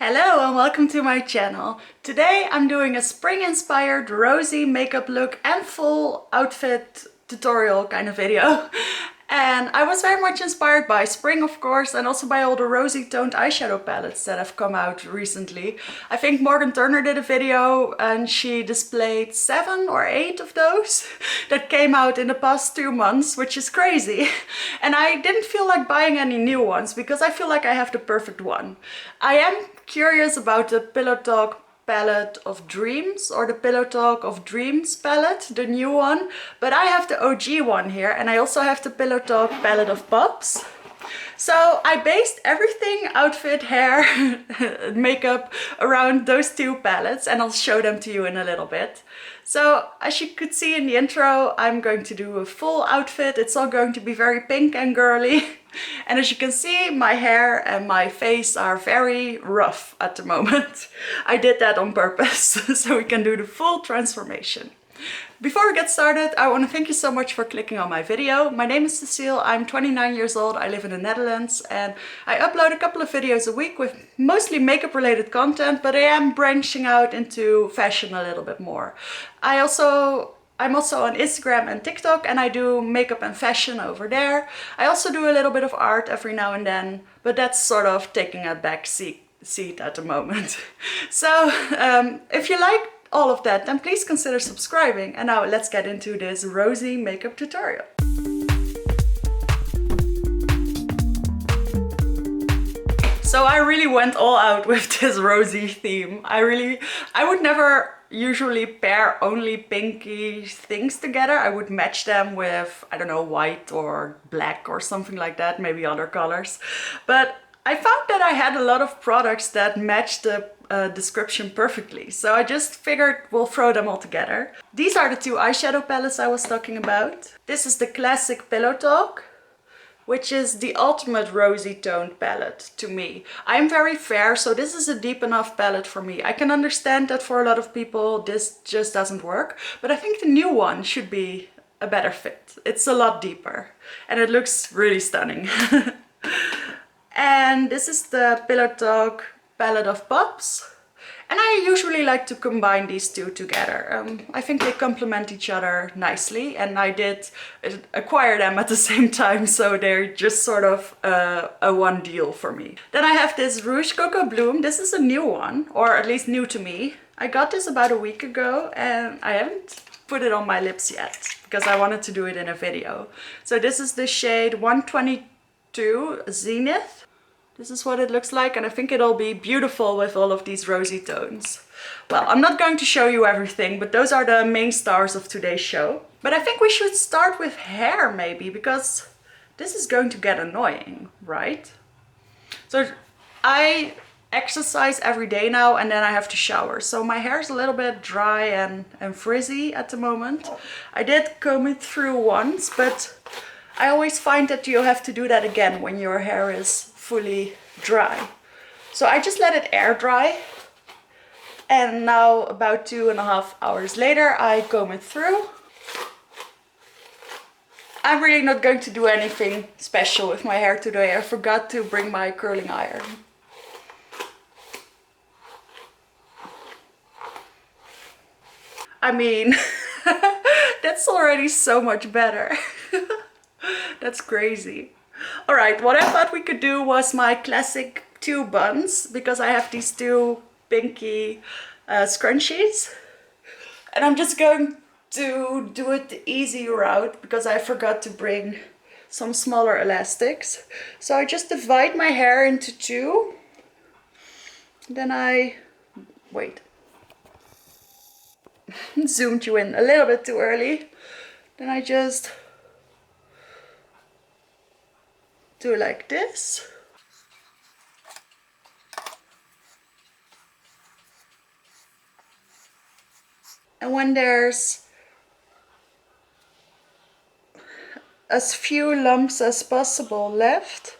Hello and welcome to my channel. Today I'm doing a spring-inspired rosy makeup look and full outfit tutorial kind of video. And I was very much inspired by spring, of course, and also by all the rosy toned eyeshadow palettes that have come out recently. I think Morgan Turner did a video and she displayed 7 or 8 of those that came out in the past 2 months, which is crazy. And I didn't feel like buying any new ones because I feel like I have the perfect one. I am curious about the Pillow Talk palette of dreams, or the Pillow Talk of Dreams palette, the new one, but I have the OG one here, and I also have the Pillow Talk palette of pops. So I based everything, outfit, hair, makeup, around those 2 palettes, and I'll show them to you in a little bit. So as you could see in the intro, I'm going to do a full outfit. It's all going to be very pink and girly. And as you can see, my hair and my face are very rough at the moment. I did that on purpose, so we can do the full transformation. Before we get started, I want to thank you so much for clicking on my video. My name is Cecile, I'm 29 years old, I live in the Netherlands, and I upload a couple of videos a week with mostly makeup related content, but I am branching out into fashion a little bit more. I'm also on Instagram and TikTok, and I do makeup and fashion over there. I also do a little bit of art every now and then, but that's sort of taking a back seat at the moment. So if you like all of that, then please consider subscribing. And now let's get into this rosy makeup tutorial. So I really went all out with this rosy theme. I would never usually pair only pinky things together. I would match them with, I don't know, white or black or something like that, maybe other colors. But I found that I had a lot of products that matched the description perfectly. So I just figured we'll throw them all together. These are the 2 eyeshadow palettes I was talking about. This is the classic Pillow Talk, which is the ultimate rosy toned palette to me. I'm very fair, so this is a deep enough palette for me. I can understand that for a lot of people this just doesn't work, but I think the new one should be a better fit. It's a lot deeper and it looks really stunning. And this is the Pillow Talk palette of pops. And I usually like to combine these 2 together. I think they complement each other nicely, and I did acquire them at the same time, so they're just sort of a one deal for me. Then I have this Rouge Coco Bloom. This is a new one, or at least new to me. I got this about a week ago and I haven't put it on my lips yet because I wanted to do it in a video. So this is the shade 122 Zenith. This is what it looks like, and I think it'll be beautiful with all of these rosy tones. Well, I'm not going to show you everything, but those are the main stars of today's show. But I think we should start with hair maybe, because this is going to get annoying, right? So I exercise every day now and then I have to shower. So my hair is a little bit dry and frizzy at the moment. I did comb it through once, but I always find that you have to do that again when your hair is fully dry. So I just let it air dry, and now about 2.5 hours later I comb it through. I'm really not going to do anything special with my hair today. I forgot to bring my curling iron. I mean, that's already so much better. That's crazy. Alright, what I thought we could do was my classic 2 buns, because I have these 2 pinky scrunchies. And I'm just going to do it the easy route because I forgot to bring some smaller elastics. So I just divide my hair into 2. Then wait. Zoomed you in a little bit too early. Then I just do like this. And when there's as few lumps as possible left,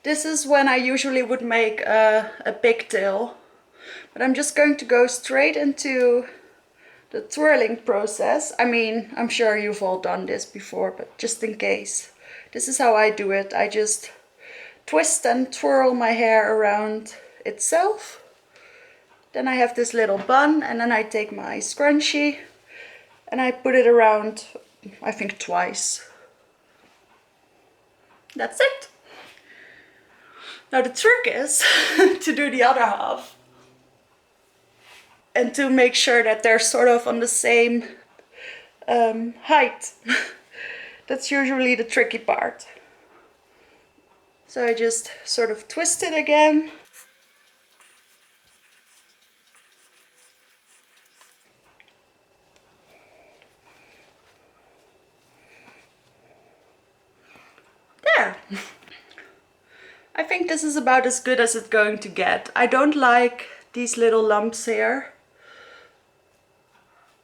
this is when I usually would make a pigtail. But I'm just going to go straight into the twirling process. I mean, I'm sure you've all done this before, but just in case. This is how I do it. I just twist and twirl my hair around itself. Then I have this little bun, and then I take my scrunchie and I put it around, I think twice. That's it. Now the trick is to do the other half and to make sure that they're sort of on the same height. That's usually the tricky part. So I just sort of twist it again. There. I think this is about as good as it's going to get. I don't like these little lumps here,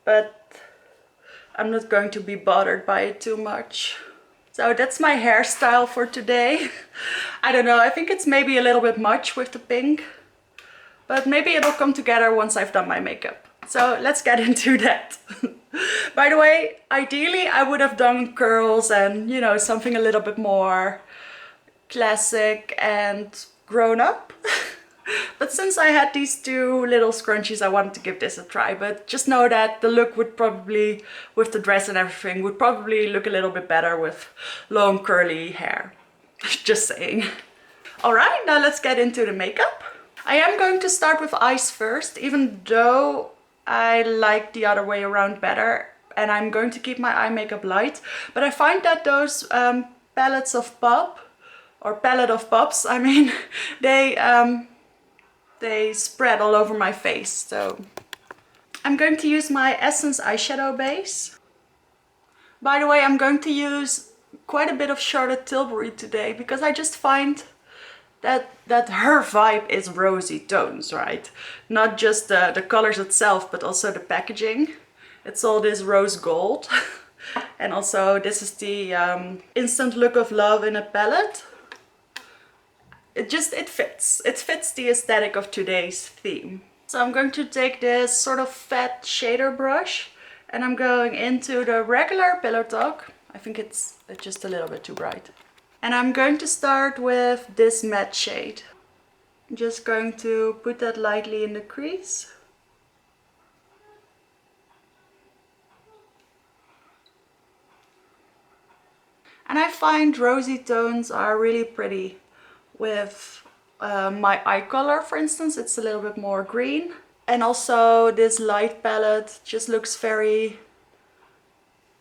but I'm not going to be bothered by it too much. So that's my hairstyle for today. I don't know, I think it's maybe a little bit much with the pink, but maybe it'll come together once I've done my makeup. So let's get into that. By the way, ideally I would have done curls and, you know, something a little bit more classic and grown up. But since I had these two little scrunchies, I wanted to give this a try. But just know that the look would probably, with the dress and everything, would probably look a little bit better with long curly hair. Just saying. Alright, now let's get into the makeup. I am going to start with eyes first, even though I like the other way around better. And I'm going to keep my eye makeup light. But I find that those palettes of pop, or palette of pops, I mean, they spread all over my face. So I'm going to use my Essence eyeshadow base. By the way, I'm going to use quite a bit of Charlotte Tilbury today because I just find that her vibe is rosy tones, right? Not just the colors itself, but also the packaging. It's all this rose gold. And also this is the Instant Look of Love in a palette. It fits. It fits the aesthetic of today's theme. So I'm going to take this sort of fat shader brush and I'm going into the regular Pillow Talk. I think it's just a little bit too bright. And I'm going to start with this matte shade. I'm just going to put that lightly in the crease. And I find rosy tones are really pretty with my eye color, for instance. It's a little bit more green. And also this light palette just looks very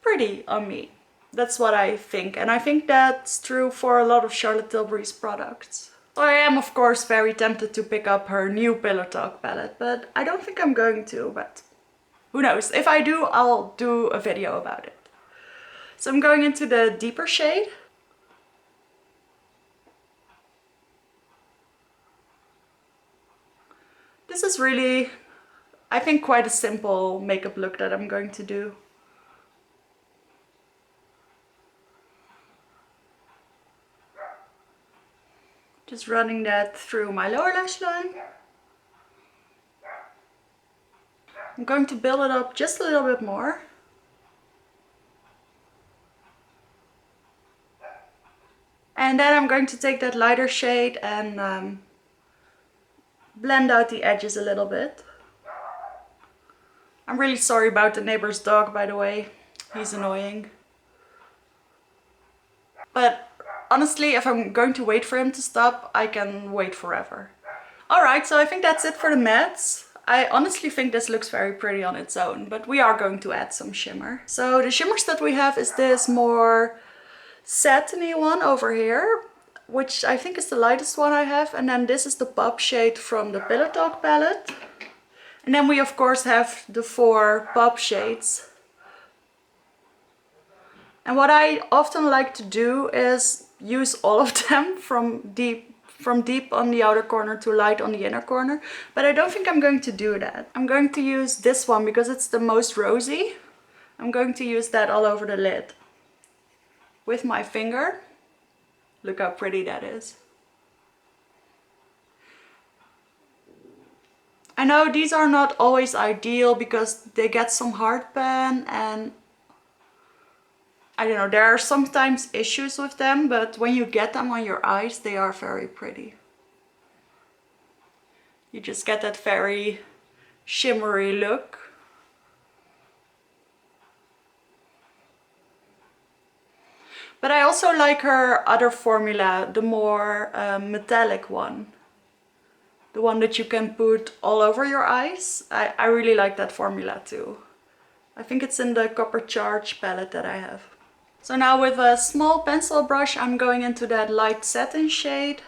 pretty on me. That's what I think. And I think that's true for a lot of Charlotte Tilbury's products. So I am of course very tempted to pick up her new Pillow Talk palette, but I don't think I'm going to, but who knows. If I do, I'll do a video about it. So I'm going into the deeper shade. This is really, I think, quite a simple makeup look that I'm going to do. Just running that through my lower lash line. I'm going to build it up just a little bit more. And then I'm going to take that lighter shade and blend out the edges a little bit. I'm really sorry about the neighbor's dog, by the way. He's annoying. But honestly, if I'm going to wait for him to stop, I can wait forever. Alright, so I think that's it for the mattes. I honestly think this looks very pretty on its own, but we are going to add some shimmer. So the shimmers that we have is this more satiny one over here, which I think is the lightest one I have. And then this is the pop shade from the Pillow Talk palette. And then we of course have the 4 pop shades. And what I often like to do is use all of them from deep on the outer corner to light on the inner corner. But I don't think I'm going to do that. I'm going to use this one because it's the most rosy. I'm going to use that all over the lid. With my finger. Look how pretty that is. I know these are not always ideal because they get some heartburn and I don't know, there are sometimes issues with them, but when you get them on your eyes, they are very pretty. You just get that very shimmery look. But I also like her other formula, the more metallic one. The one that you can put all over your eyes. I really like that formula too. I think it's in the Copper Charge palette that I have. So now with a small pencil brush, I'm going into that light satin shade.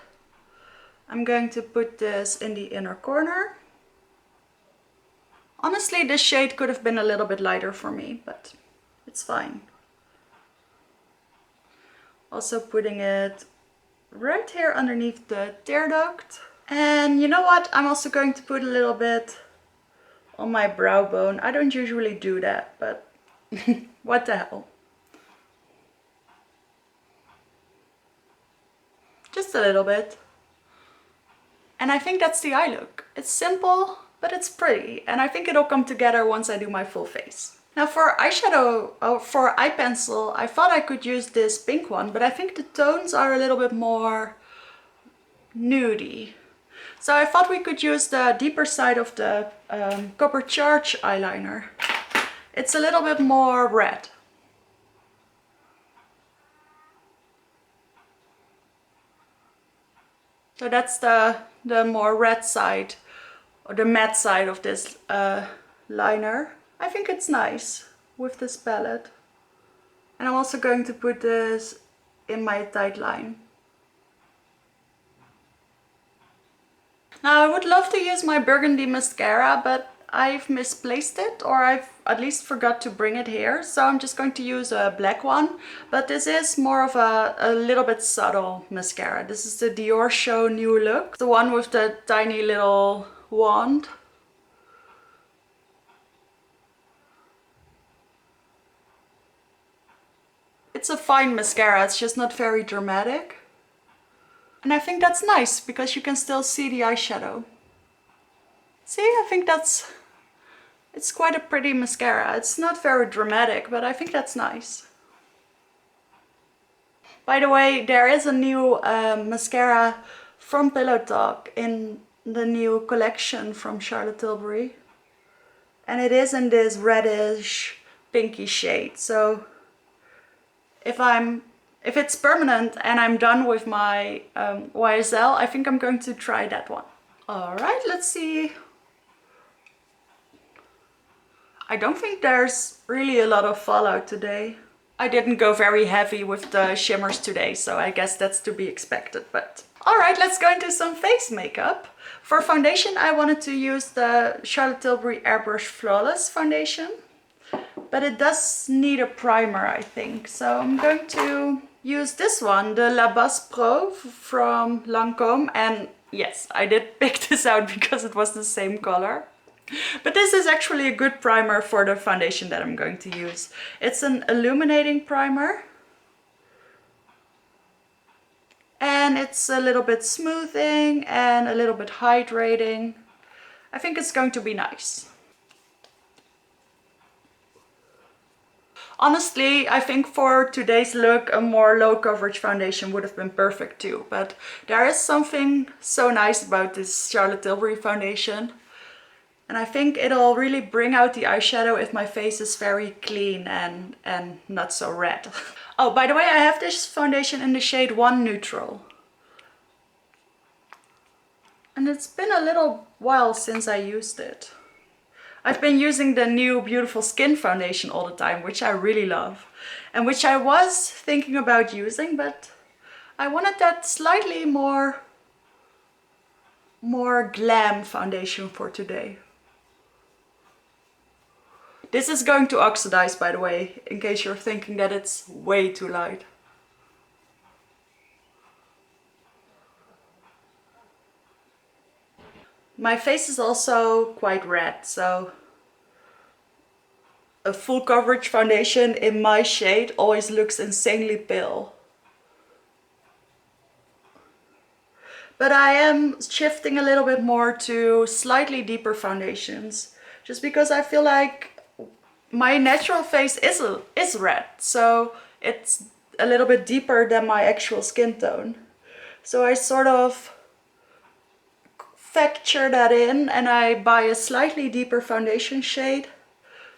I'm going to put this in the inner corner. Honestly, this shade could have been a little bit lighter for me, but it's fine. Also putting it right here underneath the tear duct. And you know what? I'm also going to put a little bit on my brow bone. I don't usually do that, but what the hell. Just a little bit. And I think that's the eye look. It's simple, but it's pretty. And I think it'll come together once I do my full face. Now for eyeshadow, or for eye pencil, I thought I could use this pink one, but I think the tones are a little bit more nudie. So I thought we could use the deeper side of the Copper Charge eyeliner. It's a little bit more red. So that's the more red side, or the matte side of this liner. I think it's nice with this palette. And I'm also going to put this in my tight line. Now I would love to use my burgundy mascara, but I've misplaced it, or I've at least forgot to bring it here. So I'm just going to use a black one. But this is more of a little bit subtle mascara. This is the Dior Show New Look. The one with the tiny little wand. It's a fine mascara, it's just not very dramatic. And I think that's nice because you can still see the eyeshadow. See, I think it's quite a pretty mascara. It's not very dramatic, but I think that's nice. By the way, there is a new mascara from Pillow Talk in the new collection from Charlotte Tilbury. And it is in this reddish pinky shade. So if it's permanent and I'm done with my YSL, I think I'm going to try that one. All right, let's see. I don't think there's really a lot of fallout today. I didn't go very heavy with the shimmers today, so I guess that's to be expected, but... All right, let's go into some face makeup. For foundation, I wanted to use the Charlotte Tilbury Airbrush Flawless foundation. But it does need a primer, I think. So I'm going to use this one, the La Base Pro from Lancôme. And yes, I did pick this out because it was the same color. But this is actually a good primer for the foundation that I'm going to use. It's an illuminating primer. And it's a little bit smoothing and a little bit hydrating. I think it's going to be nice. Honestly, I think for today's look, a more low coverage foundation would have been perfect too. But there is something so nice about this Charlotte Tilbury foundation. And I think it'll really bring out the eyeshadow if my face is very clean and not so red. Oh, by the way, I have this foundation in the shade 1 Neutral. And it's been a little while since I used it. I've been using the new Beautiful Skin foundation all the time, which I really love. And which I was thinking about using, but I wanted that slightly more glam foundation for today. This is going to oxidize, by the way, in case you're thinking that it's way too light. My face is also quite red, so a full coverage foundation in my shade always looks insanely pale. But I am shifting a little bit more to slightly deeper foundations, just because I feel like my natural face is red, so it's a little bit deeper than my actual skin tone. So I sort of factor that in and I buy a slightly deeper foundation shade,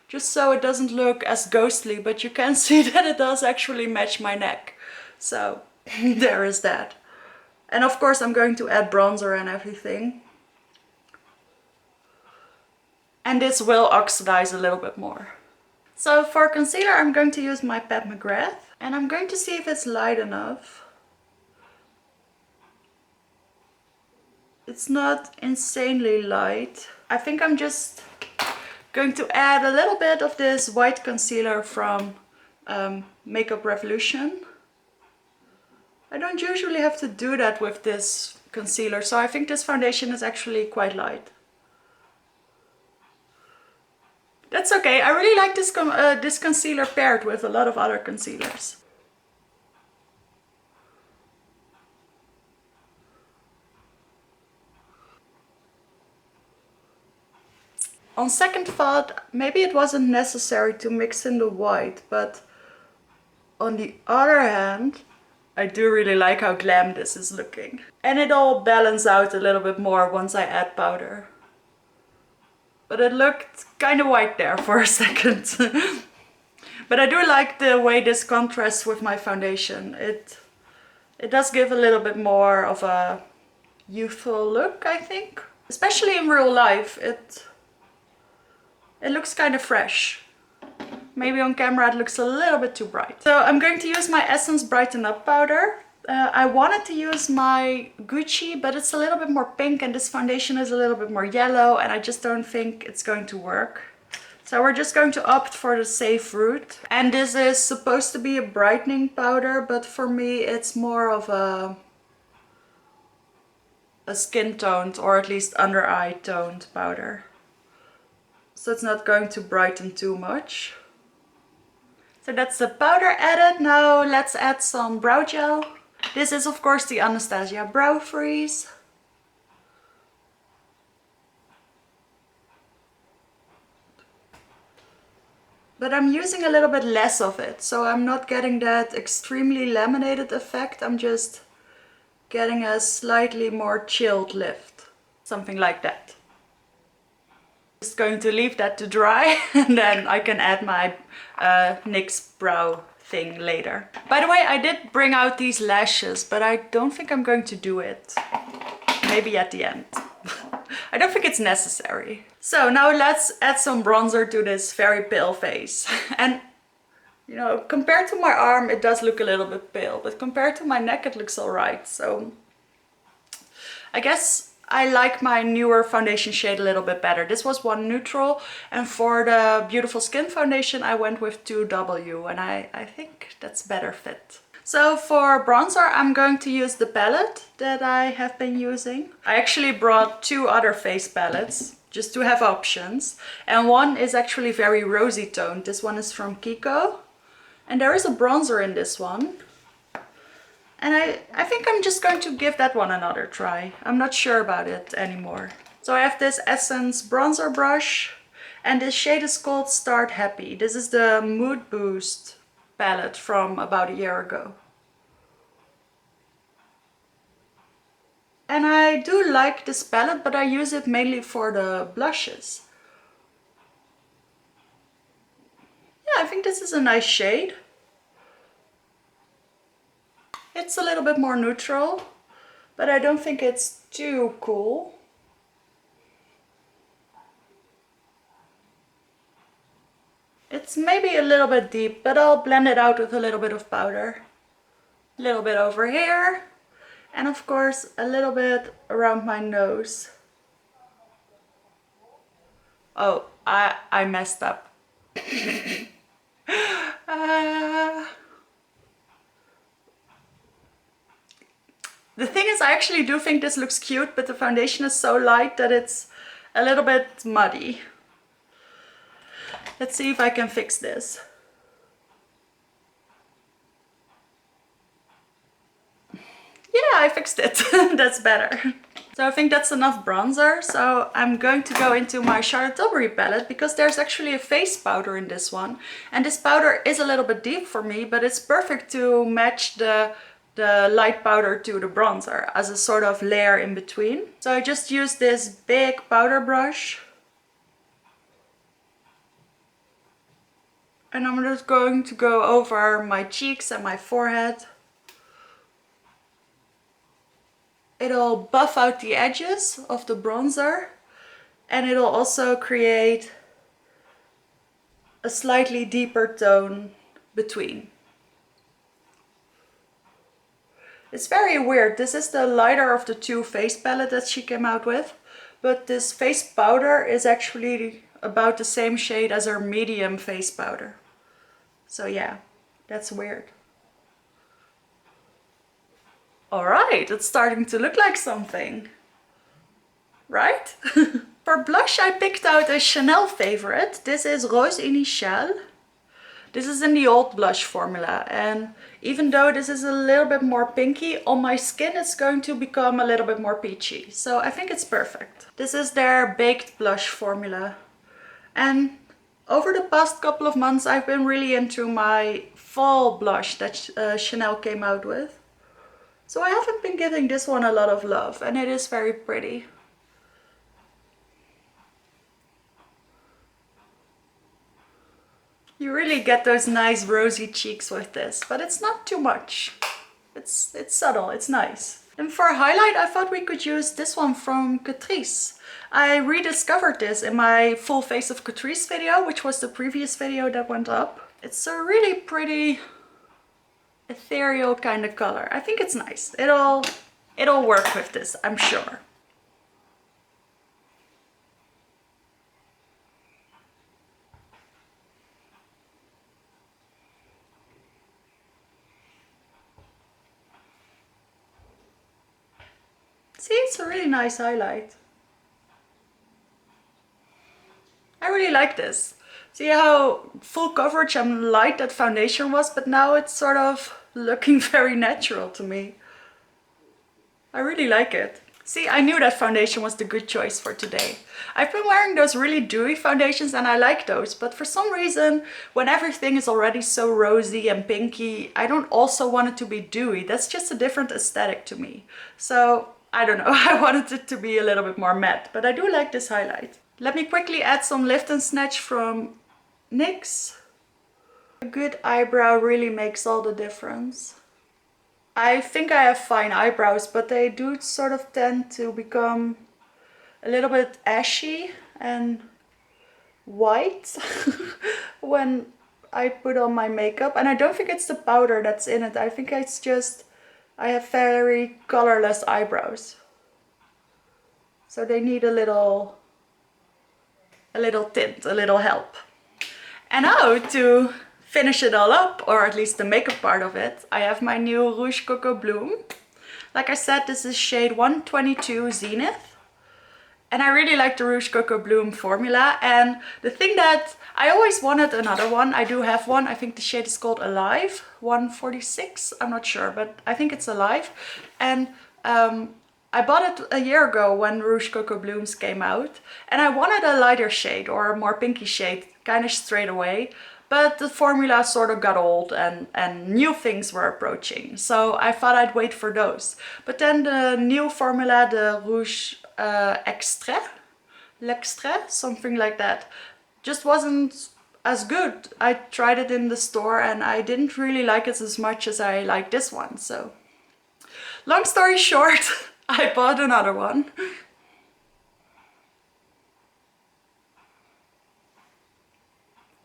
just so it doesn't look as ghostly, but you can see that it does actually match my neck. So there is that. And of course I'm going to add bronzer and everything. And this will oxidize a little bit more. So for concealer I'm going to use my Pat McGrath and I'm going to see if it's light enough. It's not insanely light. I think I'm just going to add a little bit of this white concealer from Makeup Revolution. I don't usually have to do that with this concealer, so I think this foundation is actually quite light. That's okay. I really like this concealer paired with a lot of other concealers. On second thought, maybe it wasn't necessary to mix in the white, but on the other hand, I do really like how glam this is looking. And it all balances out a little bit more once I add powder. But it looked kind of white there for a second. But I do like the way this contrasts with my foundation. It does give a little bit more of a youthful look, I think. Especially in real life, it looks kind of fresh. Maybe on camera it looks a little bit too bright. So I'm going to use my Essence Brighten Up powder. I wanted to use my Gucci, but it's a little bit more pink and this foundation is a little bit more yellow and I just don't think it's going to work. So we're just going to opt for the safe route. And this is supposed to be a brightening powder, but for me it's more of a skin toned or at least under eye toned powder. So it's not going to brighten too much. So that's the powder added. Now let's add some brow gel. This is of course the Anastasia Brow Freeze. But I'm using a little bit less of it, so I'm not getting that extremely laminated effect. I'm just getting a slightly more chilled lift. Something like that. Just going to leave that to dry and then I can add my NYX brow thing later. By the way, I did bring out these lashes, but I don't think I'm going to do it. Maybe at the end. I don't think it's necessary. So now let's add some bronzer to this very pale face. And you know, compared to my arm it does look a little bit pale, but compared to my neck it looks alright. So I guess I like my newer foundation shade a little bit better. This was 1 neutral, and for the Beautiful Skin foundation I went with 2W, and I think that's better fit. So for bronzer I'm going to use the palette that I have been using. I actually brought 2 other face palettes just to have options, and one is actually very rosy toned. This one is from Kiko, and there is a bronzer in this one. And I think I'm just going to give that one another try. I'm not sure about it anymore. So I have this Essence bronzer brush and this shade is called Start Happy. This is the Mood Boost palette from about a year ago. And I do like this palette, but I use it mainly for the blushes. Yeah, I think this is a nice shade. It's a little bit more neutral, but I don't think it's too cool. It's maybe a little bit deep, but I'll blend it out with a little bit of powder. A little bit over here, and of course a little bit around my nose. Oh, I messed up. The thing is, I actually do think this looks cute, but the foundation is so light that it's a little bit muddy. Let's see if I can fix this. Yeah, I fixed it. That's better. So I think that's enough bronzer. So I'm going to go into my Charlotte Tilbury palette because there's actually a face powder in this one. And this powder is a little bit deep for me, but it's perfect to match the the light powder to the bronzer as a sort of layer in between. So I just use this big powder brush. And I'm just going to go over my cheeks and my forehead. It'll buff out the edges of the bronzer, and it'll also create a slightly deeper tone between. It's very weird. This is the lighter of the two face palette that she came out with, but this face powder is actually about the same shade as her medium face powder. So yeah, that's weird. Alright, it's starting to look like something, right? For blush I picked out a Chanel favorite. This is Rose Initial. This is in the old blush formula, and even though this is a little bit more pinky, on my skin it's going to become a little bit more peachy. So I think it's perfect. This is their baked blush formula. And over the past couple of months I've been really into my fall blush that Chanel came out with. So I haven't been giving this one a lot of love, and it is very pretty. You really get those nice rosy cheeks with this, but it's not too much. It's subtle, it's nice. And for a highlight I thought we could use this one from Catrice. I rediscovered this in my full face of Catrice video, which was the previous video that went up. It's a really pretty ethereal kind of color. I think it's nice. It'll work with this, I'm sure. See, it's a really nice highlight. I really like this. See how full coverage and light that foundation was, but now it's sort of looking very natural to me. I really like it. See, I knew that foundation was the good choice for today. I've been wearing those really dewy foundations and I like those, but for some reason, when everything is already so rosy and pinky, I don't also want it to be dewy. That's just a different aesthetic to me. So, I don't know, I wanted it to be a little bit more matte, but I do like this highlight. Let me quickly add some Lift and Snatch from NYX. A good eyebrow really makes all the difference. I think I have fine eyebrows, but they do sort of tend to become a little bit ashy and white when I put on my makeup. And I don't think it's the powder that's in it. I think it's just I have very colorless eyebrows. So they need a little tint, a little help. And now to finish it all up, or at least the makeup part of it, I have my new Rouge Coco Bloom. Like I said, this is shade 122 Zenith. And I really like the Rouge Coco Bloom formula. And the thing that I always wanted another one, I do have one, I think the shade is called Alive, 146, I'm not sure, but I think it's Alive. And I bought it a year ago when Rouge Coco Blooms came out. And I wanted a lighter shade or a more pinky shade, kind of straight away. But the formula sort of got old and new things were approaching. So I thought I'd wait for those. But then the new formula, the Rouge L'Extrait, something like that, just wasn't as good. I tried it in the store and I didn't really like it as much as I like this one. So long story short, I bought another one.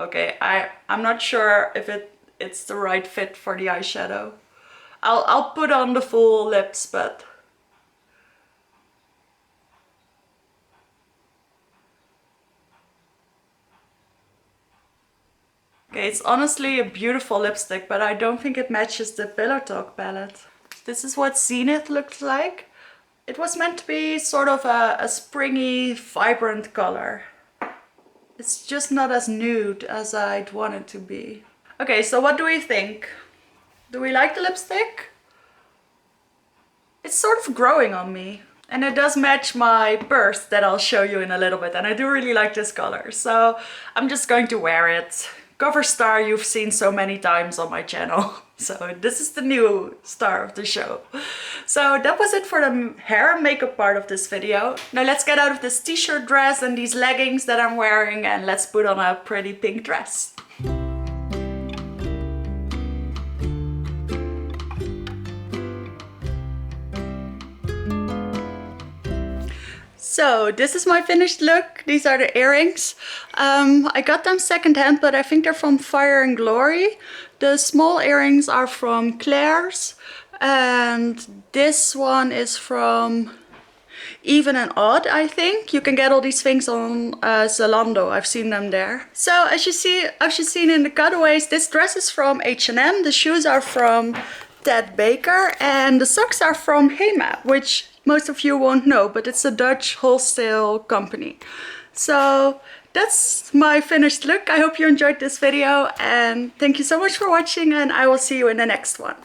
Okay, I'm not sure if it's the right fit for the eyeshadow. I'll put on the full lips, but okay, it's honestly a beautiful lipstick, but I don't think it matches the Pillow Talk palette. This is what Zenith looked like. It was meant to be sort of a springy, vibrant color. It's just not as nude as I'd want it to be. Okay, so what do we think? Do we like the lipstick? It's sort of growing on me. And it does match my purse that I'll show you in a little bit. And I do really like this color. So I'm just going to wear it. Cover star you've seen so many times on my channel. So this is the new star of the show. So that was it for the hair and makeup part of this video. Now let's get out of this t-shirt dress and these leggings that I'm wearing and let's put on a pretty pink dress. So this is my finished look. These are the earrings. I got them secondhand, but I think they're from Fire and Glory. The small earrings are from Claire's, and this one is from Even and Odd, I think. You can get all these things on Zalando. I've seen them there. So as you've seen in the cutaways, this dress is from H&M. The shoes are from Ted Baker, and the socks are from Hema, which most of you won't know, but it's a Dutch wholesale company. So that's my finished look. I hope you enjoyed this video, and thank you so much for watching, and I will see you in the next one.